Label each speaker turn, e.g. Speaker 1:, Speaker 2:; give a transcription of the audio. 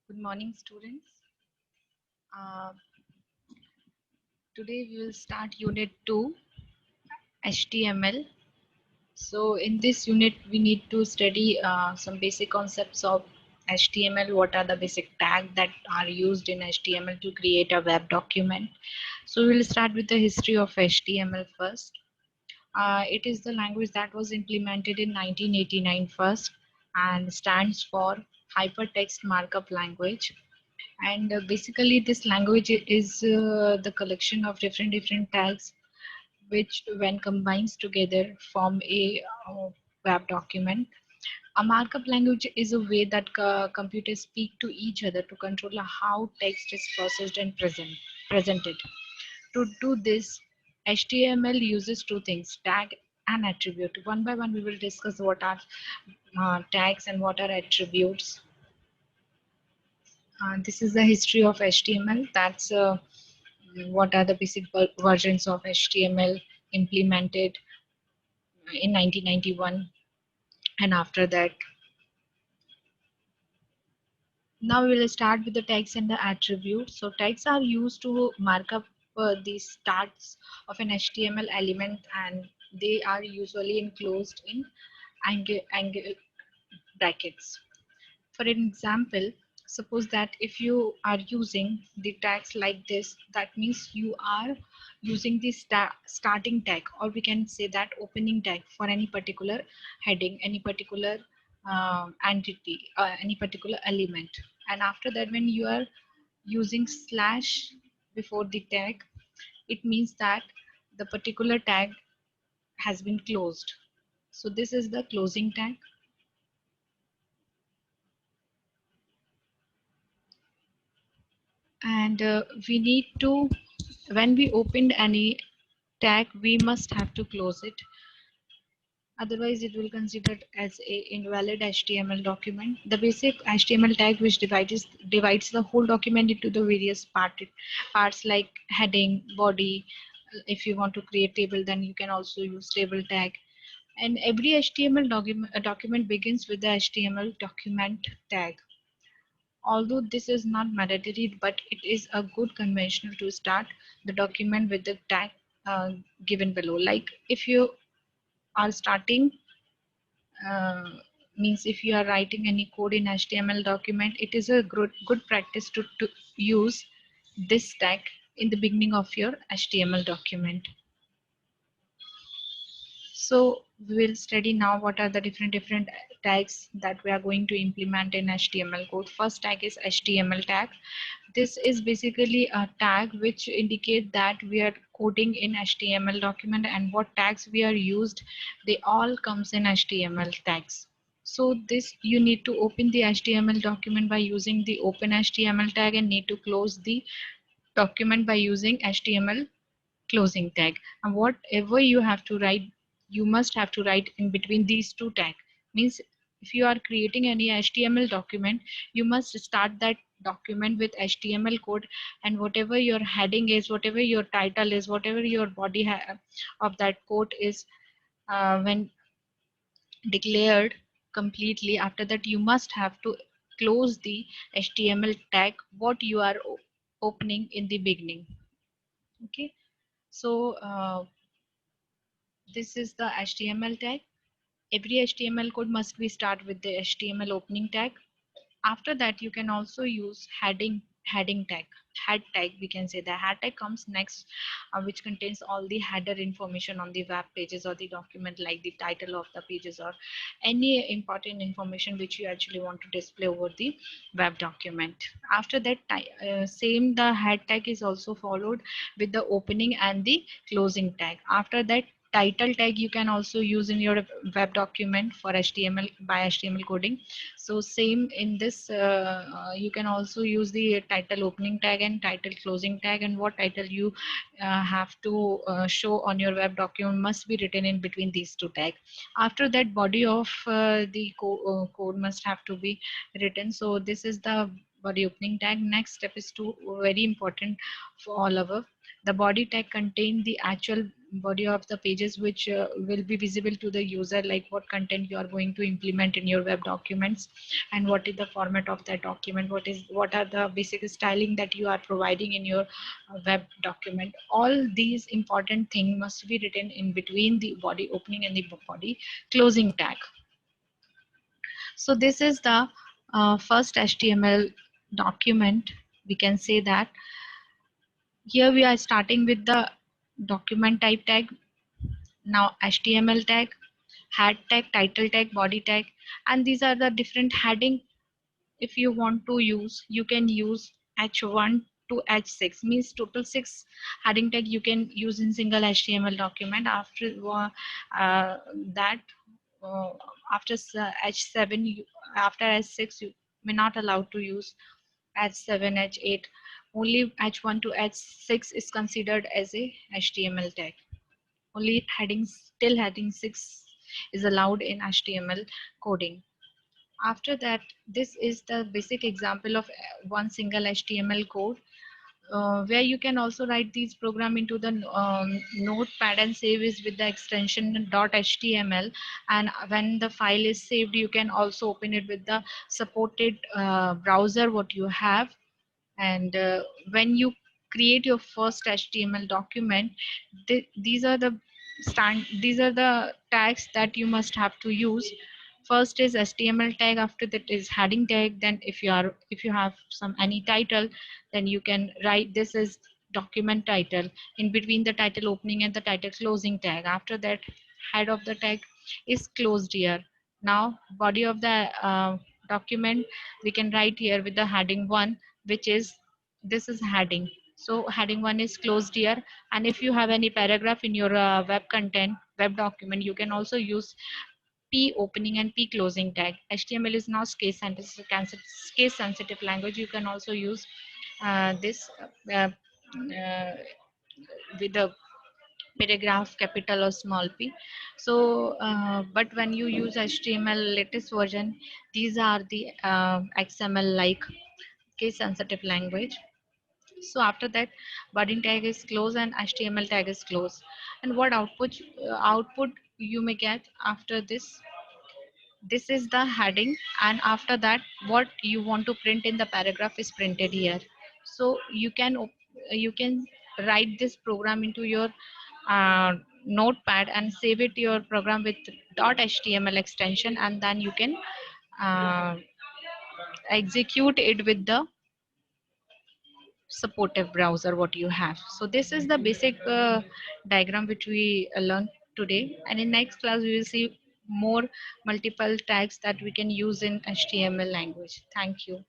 Speaker 1: Good morning, students. Uh, Today we will start Unit 2, HTML. So in this unit, we need to study some basic concepts of HTML. What are the basic tags that are used in HTML to create a web document? So we will start with the history of HTML first. It is the language that was implemented in 1989 first and stands for Hypertext Markup Language. And basically this language is the collection of different tags which when combines together form a web document. A markup language is a way that computers speak to each other to control how text is processed and presented. To do this, HTML uses two things: tag and attribute. One by one we will discuss what are tags and what are attributes. This is the history of HTML. That's what are the basic versions of HTML implemented in 1991 and after that. Now we will start with the tags and the attributes. So tags are used to mark up the starts of an HTML element, and they are usually enclosed in angle brackets. For an example, suppose that if you are using the tags like this, that means you are using the starting tag, or we can say that opening tag for any particular heading, any particular entity, any particular element. And after that, when you are using slash before the tag, it means that the particular tag has been closed. So this is the closing tag. And we need to, when we opened any tag, we must have to close it, otherwise it will considered as a invalid HTML document. The basic HTML tag which divides the whole document into the various parts like heading, body. If you want to create table, then you can also use table tag. And every HTML document begins with the HTML document tag. Although this is not mandatory, but it is a good conventional to start the document with the tag given below. Like if you are starting, uh, means if you are writing any code in HTML document, it is a good practice to use this tag in the beginning of your HTML document. So we will study now what are the different tags that we are going to implement in HTML code. First tag is HTML tag. This is basically a tag which indicate that we are coding in HTML document, and what tags we are used, they all comes in HTML tags. So this, you need to open the HTML document by using the open HTML tag, and need to close the document by using HTML closing tag. And whatever you have to write, you must have to write in between these two tag. Means if you are creating any HTML document, you must start that document with HTML code, and whatever your heading is, whatever your title is, whatever your body of that code is, when declared completely, after that you must have to close the HTML tag what you are opening in the beginning. Okay, so this is the HTML tag. Every HTML code must be start with the HTML opening tag. After that, you can also use heading tag. Head tag, we can say the head tag comes next, which contains all the header information on the web pages or the document, like the title of the pages or any important information which you actually want to display over the web document. After that, same the head tag is also followed with the opening and the closing tag. After that, title tag you can also use in your web document for HTML by HTML coding. So same in this, you can also use the title opening tag and title closing tag, and what title you have to show on your web document must be written in between these two tags. After that, body of the code must have to be written. So this is the body opening tag. Next step is to very important for all of us. The body tag contain the actual body of the pages which will be visible to the user, like what content you are going to implement in your web documents, and what is the format of that document, what are the basic styling that you are providing in your web document. All these important things must be written in between the body opening and the body closing tag. So this is the first HTML document. We can say that here we are starting with the document type tag, now HTML tag, head tag, title tag, body tag, and these are the different heading. If you want to use, you can use H1 to H6, means total 6 heading tag you can use in single HTML document. After that, uh, after H7, after H6 you may not allowed to use H7, H8. Only H1 to H6 is considered as a HTML tag. Only headings till heading 6 is allowed in HTML coding. After that, this is the basic example of one single HTML code, where you can also write these program into the notepad and save it with the extension .html, and when the file is saved you can also open it with the supported browser what you have. And when you create your first HTML document, these are the these are the tags that you must have to use. First is HTML tag, after that is heading tag, then if you have some any title, then you can write this is document title, in between the title opening and the title closing tag. After that, head of the tag is closed here. Now body of the document we can write here with the heading 1, which is this is heading. So heading 1 is closed here. And if you have any paragraph in your web content web document, you can also use P opening and P closing tag. HTML is not case sensitive language. You can also use this with the paragraph capital or small p. So but when you use HTML latest version, these are the XML like case sensitive language. So after that, body tag is closed and HTML tag is closed. And what output you may get after this, this is the heading, and after that what you want to print in the paragraph is printed here. So you can write this program into your notepad and save it to your program with .html extension, and then you can uh, execute it with the supportive browser what you have. So this is the basic diagram which we learned today, and in next class we will see more multiple tags that we can use in HTML language. Thank you.